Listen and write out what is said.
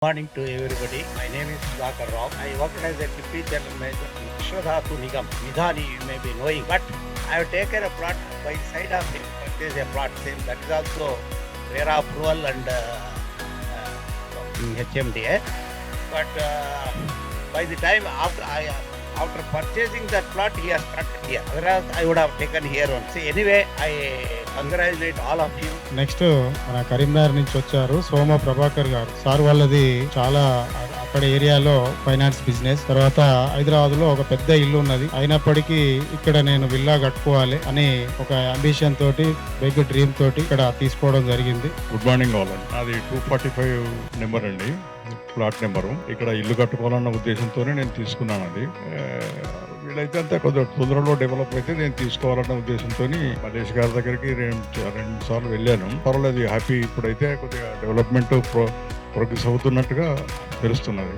Morning to everybody. My name is Sudhakar Rao. I worked as a Deputy General Manager in Vishwadhatu Nigam. Vidhani you may be knowing. But I have taken a plot by side of him. Purchase a plot same. That is also RERA approval and HMDA. But by the time after purchasing that plot, he has started here. Otherwise, I would have taken here one. See, anyway, I congratulate all of you. Next మన కరీంనగర్ నుంచి వచ్చారు సోమ ప్రభాకర్ గారు. Sir వాళ్ళది చాలా అక్కడ ఏరియాలో finance business. తర్వాత హైదరాబాద్ లో ఒక పెద్ద ఇల్లు ఉన్నది. అయినప్పటికీ ఇక్కడ నేను విల్లా కట్టుకోవాలి అని ఒక అంబిషన్ తోటి, బిగ్ డ్రీమ్ తోటి ఇక్కడ తీసుకోవడం జరిగింది. గుడ్ మార్నింగ్ ఆల్ అండి. అది 245 నెంబర్ అండి, ప్లాట్ నెంబరు. ఇక్కడ ఇల్లు కట్టుకోవాలన్న ఉద్దేశంతోనే నేను తీసుకున్నాను. అది వీళ్ళైతే అంతా కొద్దిగా తొందరలో డెవలప్ అయితే నేను తీసుకోవాలన్న ఉద్దేశంతో మలేష్ గారి దగ్గరికి రెండు సార్లు వెళ్ళాను. పర్వాలేదు, హ్యాపీ. ఇప్పుడైతే కొద్దిగా డెవలప్మెంట్ ప్రోగ్రెస్ అవుతున్నట్టుగా తెలుస్తున్నది.